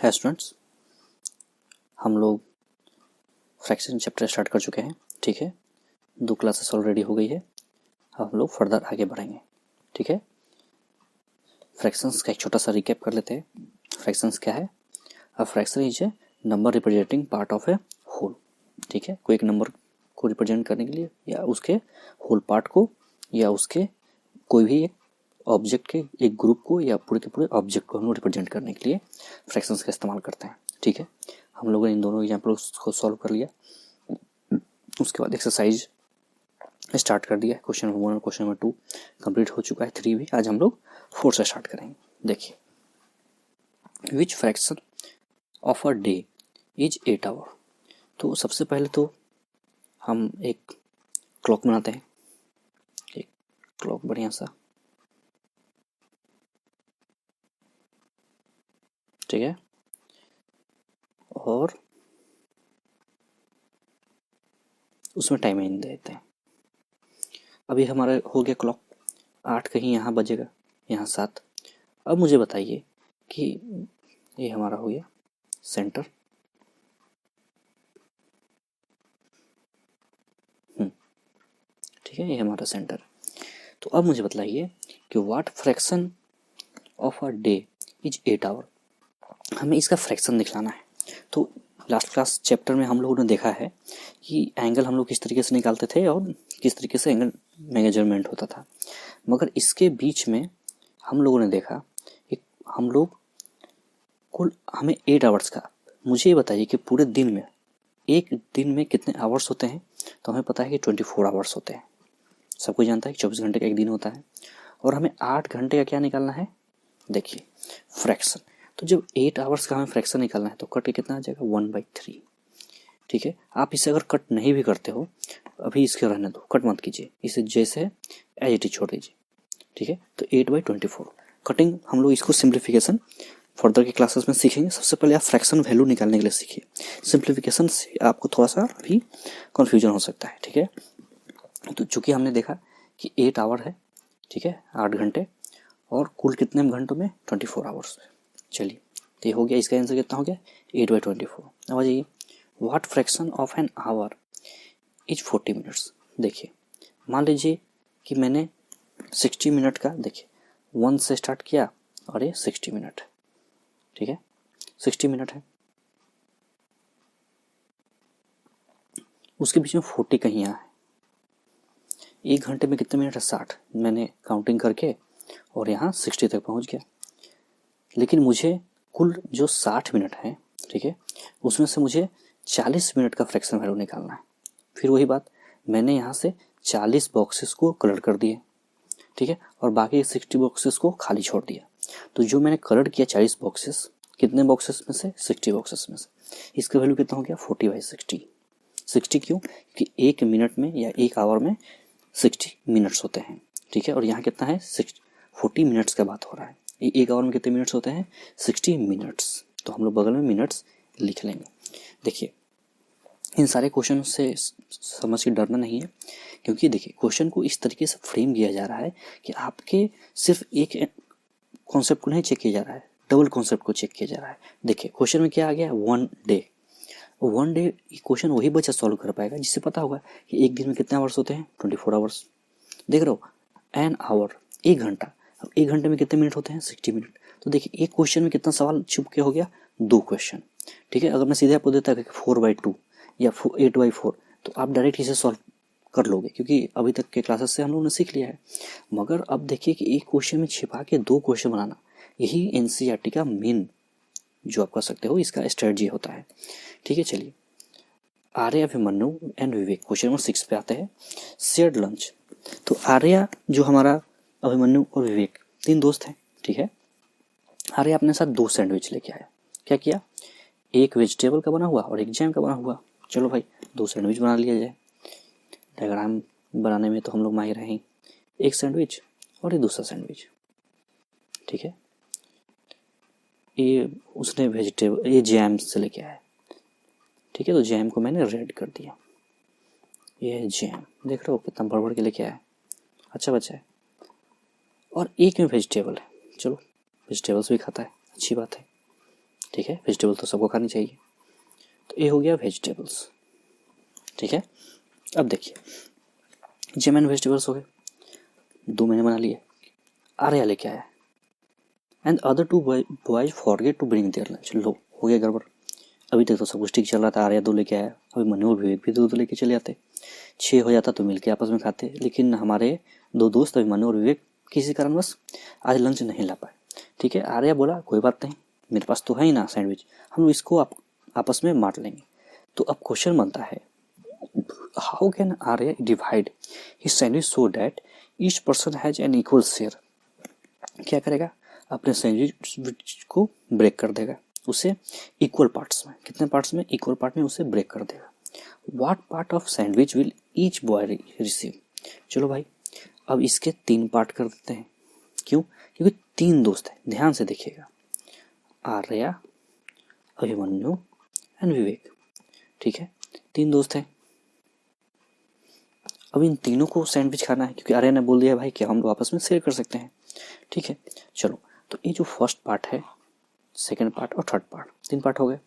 है स्टूडेंट्स, हम लोग फ्रैक्शन चैप्टर स्टार्ट कर चुके हैं। ठीक है, 2 क्लासेस ऑलरेडी हो गई है। अब हम लोग फर्दर आगे बढ़ेंगे। ठीक है, फ्रैक्शंस का एक छोटा सा रिकैप कर लेते हैं। फ्रैक्शंस क्या है? A fraction is a number representing part of a whole. ठीक है, कोई एक नंबर को रिप्रेजेंट करने के लिए या उसके होल पार्ट को या उसके कोई भी एक ऑब्जेक्ट के एक ग्रुप को या पूरे के पूरे ऑब्जेक्ट को हम लोग रिप्रेजेंट करने के लिए फ्रैक्शंस का इस्तेमाल करते हैं। ठीक है, हम लोगों ने इन दोनों एग्जाम्पल्स को सॉल्व कर लिया। उसके बाद एक्सरसाइज स्टार्ट कर दिया। क्वेश्चन नंबर 1 और क्वेश्चन नंबर 2 कंप्लीट हो चुका है। 3 भी। आज हम लोग 4 से स्टार्ट करेंगे। देखिए, which fraction of a day is 8 hour. तो सबसे पहले तो हम एक क्लॉक बनाते हैं, एक क्लॉक बढ़िया सा। ठीक है, और उसमें टाइमिंग देते हैं। अभी हमारा हो गया क्लॉक 8, कहीं यहाँ बजेगा, यहाँ 7। अब मुझे बताइए कि ये हमारा हो गया सेंटर। ठीक है, ये हमारा सेंटर। तो अब मुझे बताइए कि what fraction of a day is 8 hour. हमें इसका फ्रैक्शन निकालना है। तो लास्ट क्लास चैप्टर में हम लोगों ने देखा है कि एंगल हम लोग किस तरीके से निकालते थे और किस तरीके से एंगल मेजरमेंट होता था, मगर इसके बीच में हम लोगों ने देखा कि हम लोग कुल हमें 8 आवर्स का, मुझे ये बताइए कि पूरे दिन में, एक दिन में कितने आवर्स होते हैं। तो हमें पता है कि 24 आवर्स होते हैं। सब कोई जानता है कि 24 घंटे का एक दिन होता है, और हमें 8 घंटे का क्या निकालना है? देखिए, फ्रैक्शन। तो जब 8 आवर्स का हमें फ्रैक्शन निकालना है तो कट कितना आ जाएगा? 1/3। ठीक है, आप इसे अगर कट नहीं भी करते हो, अभी इसके रहने दो, कट मत कीजिए, इसे जैसे एज इट इज छोड़ दीजिए। ठीक है, तो 8/24 कटिंग। हम लोग इसको सिंप्लीफिकेशन फर्दर के क्लासेस में सीखेंगे। सबसे पहले आप फ्रैक्शन वैल्यू निकालने के लिए सीखिए। सिंप्लीफिकेशन से आपको थोड़ा सा अभी कन्फ्यूजन हो सकता है। ठीक है, तो चूंकि हमने देखा कि 8 आवर है, ठीक है, 8 घंटे, और कुल कितने घंटों में? 24 आवर्स। चलिए, तो ये हो गया। इसका आंसर कितना हो गया? 8/24। अब आ जाइए, what fraction of an hour is 40 minutes. देखिए, मान लीजिए कि मैंने 60 मिनट का, देखिए 1 से स्टार्ट किया और ये 60 मिनट है। ठीक है, 60 मिनट है, उसके बीच में 40 कहीं यहाँ है। 1 घंटे में कितने मिनट है? 60। मैंने काउंटिंग करके और यहाँ 60 तक पहुँच गया। लेकिन मुझे कुल जो 60 मिनट है, ठीक है, उसमें से मुझे 40 मिनट का फ्रैक्शन वैल्यू निकालना है। फिर वही बात, मैंने यहाँ से 40 बॉक्सेस को कलर कर दिए, ठीक है, और बाकी 60 बॉक्सेस को खाली छोड़ दिया। तो जो मैंने कलर किया 40 बॉक्सेस, कितने बॉक्सेस में से? 60 बॉक्सेस में से। इसका वैल्यू कितना हो गया? 40/60। 60 क्यों? कि 1 मिनट में या 1 आवर में 60 मिनट्स होते हैं। ठीक है, और यहाँ कितना है? 40 मिनट्स का बात हो रहा है। 1 आवर में कितने मिनट्स होते हैं? 60 मिनट्स। तो हम लोग बगल में मिनट्स लिख लेंगे। देखिए, इन सारे क्वेश्चन से समझ के डरना नहीं है, क्योंकि देखिए क्वेश्चन को इस तरीके से फ्रेम किया जा रहा है कि आपके सिर्फ एक कॉन्सेप्ट को नहीं चेक किया जा रहा है, डबल कॉन्सेप्ट को चेक किया जा रहा है। देखिए, क्वेश्चन में क्या आ गया? 1 डे। 1 डे क्वेश्चन वही बच्चा सॉल्व कर पाएगा जिससे पता होगा कि एक दिन में कितने आवर्स होते हैं? 24 आवर्स। देख रहे हो, एन आवर, 1 घंटा। अब 1 घंटे में कितने मिनट होते हैं? 60 मिनट। तो देखिए, एक क्वेश्चन में कितना सवाल छुप के हो गया? 2 क्वेश्चन। ठीक है, अगर मैं सीधे आपको देता कि 4/2 या 8/4, तो आप डायरेक्ट इसे सॉल्व कर लोगे, क्योंकि अभी तक के क्लासेस से हम लोगों ने सीख लिया है। मगर अब देखिए कि एक क्वेश्चन में छिपा के 2 क्वेश्चन बनाना, यही एनसीईआरटी का मेन जो आप कर सकते हो, इसका स्ट्रेटजी होता है। ठीक है, चलिए, Arya, Abhimanyu and Vivek, question number 6 पे आते हैं। Shared lunch. तो आर्य जो हमारा, अभिमन्यु और विवेक 3 दोस्त हैं। ठीक है, आर्य अपने साथ 2 सैंडविच लेके आया। क्या किया? एक वेजिटेबल का बना हुआ और एक जैम का बना हुआ। चलो भाई, 2 सैंडविच बना लिया जाए। डायग्राम बनाने में तो हम लोग माहिर हैं। एक सैंडविच और ये दूसरा सैंडविच। ठीक है, ये उसने वेजिटेबल, ये जैम से लेके आया। ठीक है, तो जैम को मैंने रेड कर दिया। ये जैम देख रहे हो कितना भर भर के लेके आया, अच्छा बच्चा है। और एक में वेजिटेबल है, चलो वेजिटेबल्स भी खाता है, अच्छी बात है। ठीक है, वेजिटेबल तो सबको खानी चाहिए। तो ये हो गया वेजिटेबल्स, ठीक है। अब देखिए जेम एंड वेजिटेबल्स हो गए, 2 मैंने बना लिए। आर्या लेके आया and other 2 boys forget to bring their lunch. लो हो गया गड़बड़। अभी तक तो सब कुछ ठीक चल रहा था, आर्या 2 लेके आया, अभी मनु और विवेक भी 2 लेके चले आते, 6 हो जाता तो मिलके आपस में खाते। लेकिन हमारे 2 दोस्त अभी मनु और विवेक किसी कारणवश आज लंच नहीं ला पाए, ठीक है। आर्या बोला कोई बात नहीं, मेरे पास तो है ही ना सैंडविच, हम लोग इसको आपस में बांट लेंगे। तो अब क्वेश्चन बनता है, how can Arya divide his sandwich so that each person has an equal share. क्या करेगा, अपने सैंडविच को ब्रेक कर देगा, उसे इक्वल पार्ट्स में, कितने पार्ट्स में, इक्वल पार्ट में उसे ब्रेक कर देगा। What part of sandwich will each boy receive. चलो भाई अब इसके 3 पार्ट कर देते हैं। क्यों, क्योंकि 3 दोस्त हैं, ध्यान से देखिएगा, आर्या, अभिमन्यु एंड विवेक, ठीक है, 3 दोस्त हैं। अब इन तीनों को सैंडविच खाना है, क्योंकि आर्या ने बोल दिया भाई कि हम लोग आपस में शेयर कर सकते हैं, ठीक है। चलो तो ये जो फर्स्ट पार्ट है, सेकंड पार्ट और थर्ड पार्ट, 3 पार्ट हो गए।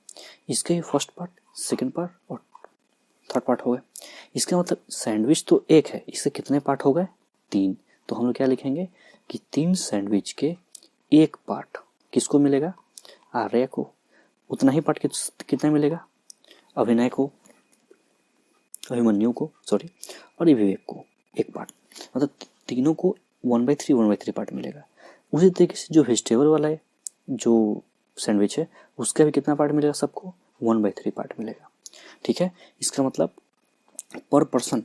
इसके फर्स्ट पार्ट, सेकंड पार्ट और थर्ड पार्ट हो गए। इसका मतलब सैंडविच तो एक है, इससे कितने पार्ट हो गए, 3। तो हम लोग क्या लिखेंगे कि 3 सैंडविच के 1 पार्ट किसको मिलेगा, आर्या को। उतना ही पार्ट कितना मिलेगा, अभिनय को, अभिमन्यु को, सॉरी, और विवेक को 1 पार्ट। मतलब तीनों को 1/3 पार्ट मिलेगा। उसी तरीके से जो वेजिटेबल वाला है, जो सैंडविच है, उसका भी कितना पार्ट मिलेगा, सबको 1/3 पार्ट मिलेगा, ठीक है। इसका मतलब पर पर्सन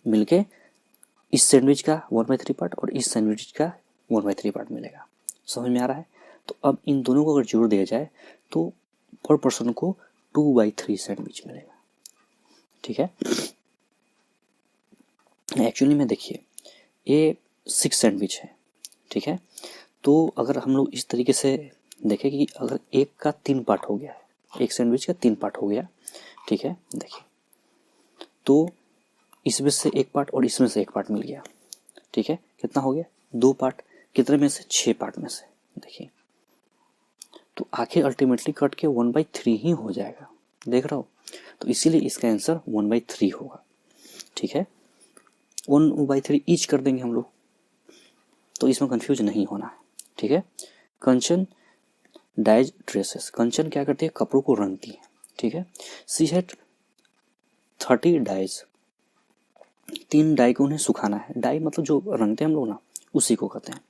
मिलके इस सैंडविच का 1/3 पार्ट और इस सैंडविच का 1/3 पार्ट मिलेगा। समझ में आ रहा है। तो अब इन दोनों को अगर जोड़ दिया जाए तो पर पर्सन को 2/3 सैंडविच मिलेगा, ठीक है। एक्चुअली में देखिए ये 6 सैंडविच है, ठीक है। तो अगर हम लोग इस तरीके से देखें कि अगर एक का 3 पार्ट हो गया है, एक सैंडविच का 3 पार्ट हो गया, ठीक है, देखिए तो इसमें से 1 पार्ट और इसमें से 1 पार्ट मिल गया, ठीक है। कितना हो गया, 2 पार्ट, कितने में से, 6 पार्ट में से, देखिए। तो आखिर अल्टीमेटली कट के 1/3 ही हो जाएगा, देख रहा हो। तो इसीलिए इसका आंसर 1/3 होगा, ठीक है। 1/3 ईच कर देंगे हम लोग, तो इसमें कंफ्यूज नहीं होना है, ठीक है। कंचन डाइज ड्रेसेस, कंचन क्या करती है, कपड़ों को रंगती है, ठीक है। सी हैड 30 डाइज, 3 डाई को उन्हें सुखाना है। डाई मतलब जो रंगते हैं हम लोग ना, उसी को कहते हैं।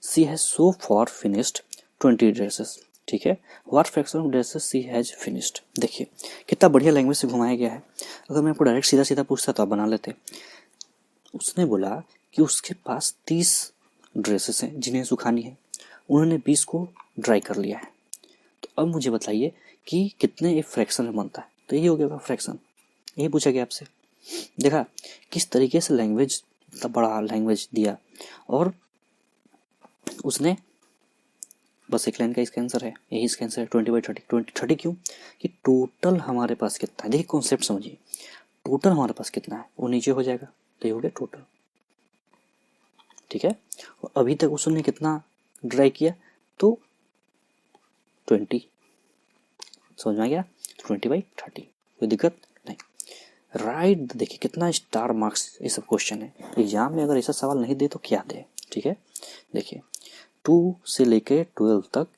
She has so far finished 20 dresses, ठीक है। What fraction of dresses she has finished. देखिए कितना बढ़िया लैंग्वेज से घुमाया गया है। अगर मैं आपको डायरेक्ट सीधा सीधा पूछता तो आप बना लेते। उसने बोला कि उसके पास 30 ड्रेसेस हैं जिन्हें सुखानी है, उन्होंने 20 को ड्राई कर लिया है। तो अब मुझे बताइए कि कितने एक फ्रैक्शन में बनता है। तो यही हो गया फ्रैक्शन, यही पूछा गया आपसे। देखा किस तरीके से लैंग्वेज, इतना बड़ा लैंग्वेज दिया, और उसने बस एक लाइन का इसका आंसर है, यही इसका आंसर है 20/30। 20/30 क्यों, कि टोटल हमारे पास कितना है। देखिए कॉन्सेप्ट समझिए, टोटल हमारे पास कितना है वो नीचे हो जाएगा, तो ये हो गया टोटल, ठीक है। और अभी तक उसने कितना ड्राई किया, तो 20, समझ में आ गया, 20/30, कोई दिक्कत नहीं। राइट देखिए कितना स्टार मार्क्स ये सब क्वेश्चन है। एग्जाम में अगर ऐसा सवाल नहीं दे तो क्या दे, ठीक है। देखिए 2 से लेके 12 तक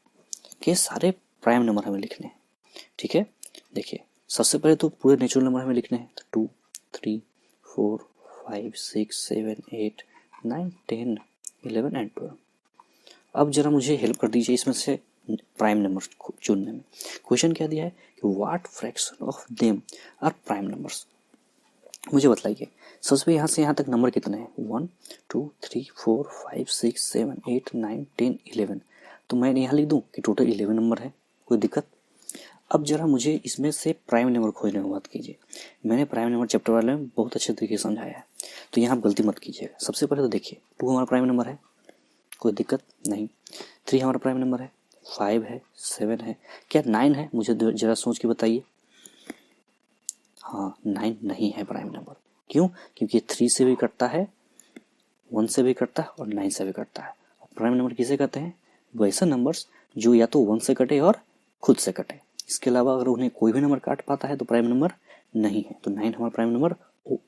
के सारे प्राइम नंबर हमें लिखने हैं, ठीक है। देखिए सबसे पहले तो पूरे नेचुरल नंबर हमें लिखने हैं, तो 2, 3, 4, 5, 6, 7, 8, 9, 10, 11 एंड 12। अब जरा मुझे हेल्प कर दीजिए इसमें से प्राइम नंबर चुनने में। क्वेश्चन क्या दिया है कि what fraction of them are prime numbers. मुझे बताइए सबसे पहले यहाँ से यहाँ तक नंबर कितने हैं, 1, 2, 3, 4, 5, 6, 7, 8, 9, 10, 11। तो मैं यहाँ लिख दूँ कि टोटल 11 नंबर है, कोई दिक्कत। अब जरा मुझे इसमें से प्राइम नंबर खोजने में बात कीजिए। मैंने प्राइम नंबर चैप्टर वाले में बहुत अच्छे तरीके से समझाया है, तो यहाँ गलती मत कीजिएगा। सबसे पहले तो देखिए 2 हमारा प्राइम नंबर है, कोई दिक्कत नहीं। 3 हमारा प्राइम नंबर है, 5 है, 7 है, क्या 9 है, मुझे जरा सोच के बताइए। हाँ 9 नहीं है प्राइम नंबर, क्यों, क्योंकि 3 से भी कटता है, 1 से भी कटता है और 9 से भी कटता है। और प्राइम नंबर किसे कहते हैं, वैसे नंबर्स जो या तो 1 से कटे और खुद से कटे। इसके अलावा अगर उन्हें कोई भी नंबर काट पाता है तो प्राइम नंबर नहीं है। तो 9 हमारा प्राइम नंबर,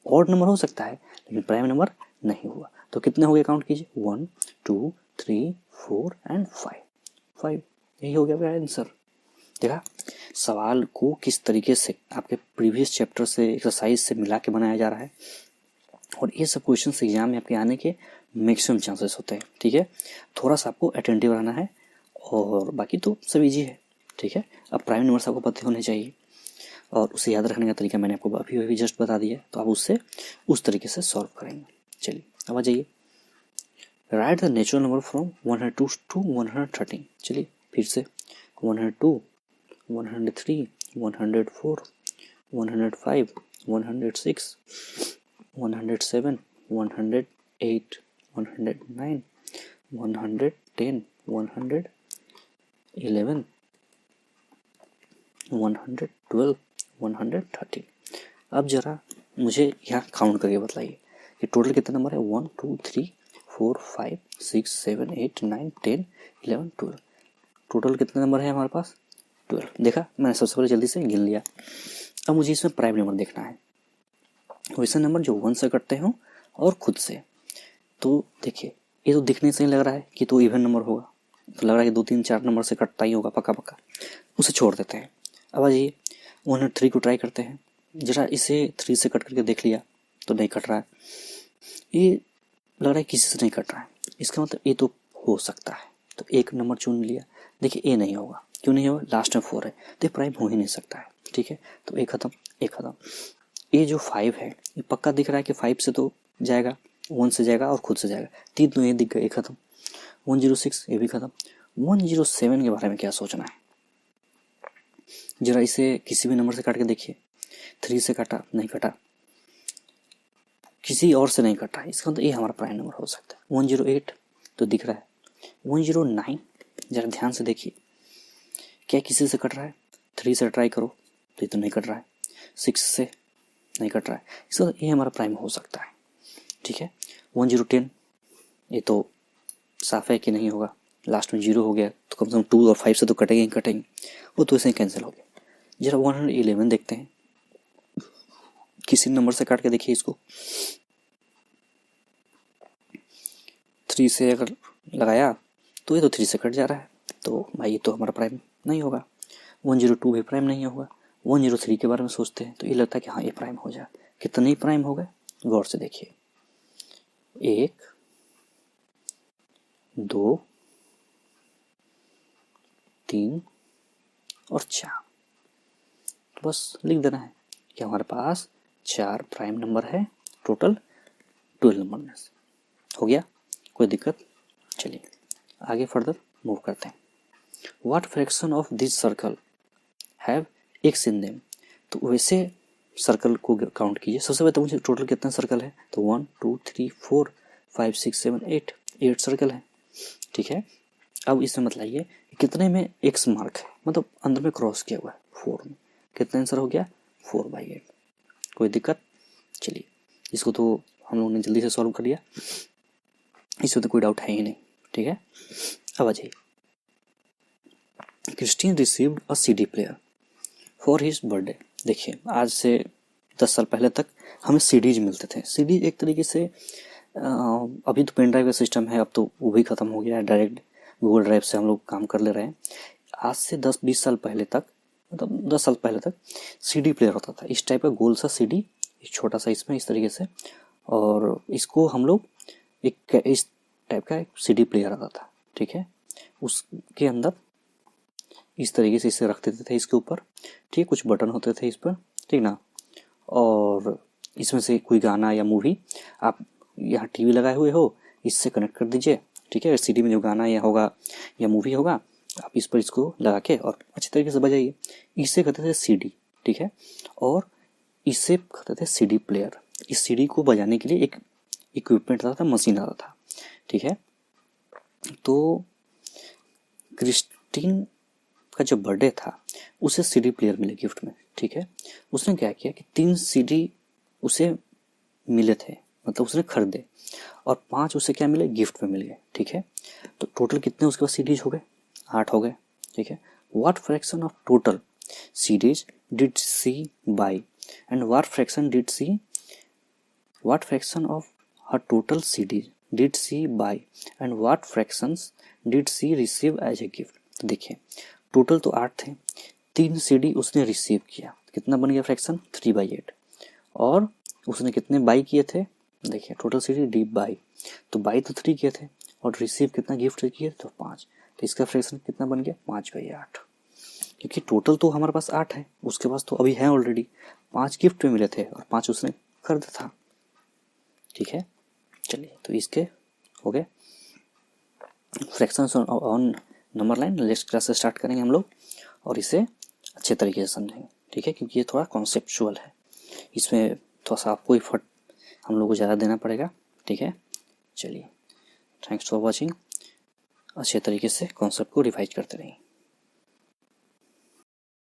ऑड नंबर हो सकता है लेकिन प्राइम नंबर नहीं हुआ। तो कितने हो गए काउंट कीजिए, 1 2 3 4 एंड 5। यही हो गया मेरा आंसर। देखा सवाल को किस तरीके से आपके प्रीवियस चैप्टर से, एक्सरसाइज से मिला के बनाया जा रहा है, और ये सब क्वेश्चन एग्जाम में आपके आने के मैक्सिमम चांसेस होते हैं। ठीक है, थोड़ा सा आपको अटेंटिव रहना है और बाकी तो सब इजी है। ठीक है, अब प्राइम नंबर्स आपको पते होने चाहिए और उसे याद रखने का तरीका मैंने आपको अभी जस्ट बता दिया, तो आप उससे उस तरीके से सॉल्व करेंगे। चलिए अब आ जाइए, right the natural number from 102 to 113। चलिए फिर से 102, 103, 104, 105, 106, 107, 108, 109, 110, 111, 112, 113। अब जरा मुझे यहाँ काउंट करके बताइए कि टोटल कितना नंबर है। 1 2 3 4 5 6 7 8 9 10 11 12। टोटल कितने नंबर है हमारे पास, 12। देखा मैंने सबसे पहले जल्दी से गिन लिया। अब मुझे इसमें प्राइम नंबर देखना है, वैसे नंबर जो 1 से कटते हों और खुद से। तो देखिए ये तो दिखने से ही लग रहा है कि तो इवन नंबर होगा, तो लग रहा है कि 2 3 4 नंबर से कटता ही होगा पक्का पक्का, उसे छोड़ देते हैं। अब आ जाइए 103 को ट्राई करते हैं। जरा इसे 3 से कट करके देख लिया तो नहीं कट रहा है, ये लग रहा है किसी से नहीं कट रहा है, इसका मतलब ये तो हो सकता है। तो एक नंबर चुन लिया, देखिए ये नहीं होगा, क्यों नहीं होगा, लास्ट में 4 है तो ये प्राइम हो ही नहीं सकता है। ठीक है, तो एक खत्म एक खत्म। ये जो 5 है ये पक्का दिख रहा है कि 5 से तो जाएगा, 1 से जाएगा और खुद से जाएगा, 3 तो ये दिख गए, खत्म। 106 ये भी खत्म। 107 के बारे में क्या सोचना है, जरा इसे किसी भी नंबर से काट के देखिए। 3 से काटा नहीं कटा, किसी और से नहीं कटा, इसका मतलब ये हमारा प्राइम नंबर हो सकता है। 108 तो दिख रहा है। 109 जरा ध्यान से देखिए, क्या किसी से कट रहा है। 3 से ट्राई करो तो ये तो नहीं कट रहा है, 6 से नहीं कट रहा है, इसका मतलब ये हमारा प्राइम हो सकता है। ठीक है, 1010 ये तो साफ है कि नहीं होगा, लास्ट में 0 हो गया तो कम से कम 2 और 5 से तो कटेंगे ही कटेंगे, वो तो ऐसे ही कैंसिल हो गया। जरा 111 देखते हैं, किसी नंबर से काट के देखिए इसको। 3 से अगर लगाया तो ये तो 3 से कट जा रहा है, तो भाई ये तो हमारा प्राइम नहीं होगा। 102 भी प्राइम नहीं होगा। 103 के बारे में सोचते हैं तो ये लगता है कि हाँ ये प्राइम हो जाए। कितने प्राइम हो गए गौर से देखिए, 1 2 3 और 4। बस लिख देना है कि हमारे पास 4 प्राइम नंबर है टोटल 12 नंबर में से। हो गया, कोई दिक्कत। चलिए आगे फर्दर मूव करते हैं। What fraction of this circle have x in them. तो वैसे सर्कल को काउंट कीजिए। सबसे पहले तो मुझे टोटल कितना सर्कल है, तो 1 2 3 4 5 6 7 8 सर्कल है। ठीक है, अब इसमें मतलब ये कितने में एक्स मार्क है, मतलब अंदर में क्रॉस किया हुआ है 4 में। कितना आंसर हो गया, 4/8। कोई दिक्कत। चलिए इसको तो हम लोगों ने जल्दी से सॉल्व कर लिया, इसमें तो कोई डाउट है ही नहीं। ठीक है, अब आ जाइए। Christine received a CD player for his birthday. देखिए आज से 10 साल पहले तक हमें सीडीज मिलते थे। सीडीज एक तरीके से अभी तो पेन ड्राइव का सिस्टम है, अब तो वो भी ख़त्म हो गया है, डायरेक्ट गूगल ड्राइव से हम लोग काम कर ले रहे हैं। आज से 10-20 साल पहले तक, मतलब 10 साल पहले तक सीडी प्लेयर होता था, इस टाइप का गोल सा सीडी, एक छोटा सा इसमें इस तरीके से, और इसको हम लोग एक इस टाइप का एक सीडी प्लेयर आता था। ठीक है, उसके अंदर इस तरीके से इसे रख देते थे इसके ऊपर। ठीक है, कुछ बटन होते थे इस पर, ठीक ना, और इसमें से कोई गाना या मूवी, आप यहाँ टीवी लगाए हुए हो इससे कनेक्ट कर दीजिए। ठीक है, सीडी में जो गाना या होगा या मूवी होगा आप इस पर इसको लगा के और अच्छी तरीके से बजाइए। इसे कहते थे सीडी। ठीक है, और इसे कहते थे सीडी प्लेयर। इस सीडी को बजाने के लिए एक इक्विपमेंट आता था, मशीन आता था। ठीक है, तो क्रिस्टीन का जो बर्थडे था उसे सीडी प्लेयर मिले गिफ्ट में। ठीक है, उसने क्या किया कि 3 सीडी उसे मिले थे, मतलब उसने खरीदे, और 5 उसे क्या मिले, गिफ्ट में मिल गए। ठीक है, तो टोटल कितने उसके पास सीडीज हो गए, 8 हो गए। ठीक है, what fraction of total series did she buy and what fraction of her total series did she buy and what fractions did she receive as a gift. देखिए टोटल तो 8 थे, 3 सीडी उसने रिसीव किया, कितना बन गया फ्रैक्शन 3/8, और उसने कितने बाई किए थे, देखिए टोटल सीडी डी बाई, तो बाई तो 3 किए थे और रिसीव कितना गिफ्ट किए तो 5, तो इसका फ्रैक्शन कितना बन गया 5/8, क्योंकि टोटल तो हमारे पास 8 है, उसके पास तो अभी है ऑलरेडी 5 गिफ्ट में मिले थे और 5 उसने खरीदा था। ठीक है, चलिए तो इसके हो गए fractions on number line. Next class से स्टार्ट करेंगे हम लोग और इसे अच्छे तरीके से समझेंगे। ठीक है, क्योंकि ये थोड़ा कॉन्सेप्चुअल है, इसमें थोड़ा सा आपको एफर्ट हम लोग को ज़्यादा देना पड़ेगा। ठीक है, चलिए थैंक्स फॉर वॉचिंग। अच्छे तरीके से कॉन्सेप्ट को रिवाइज करते रहें।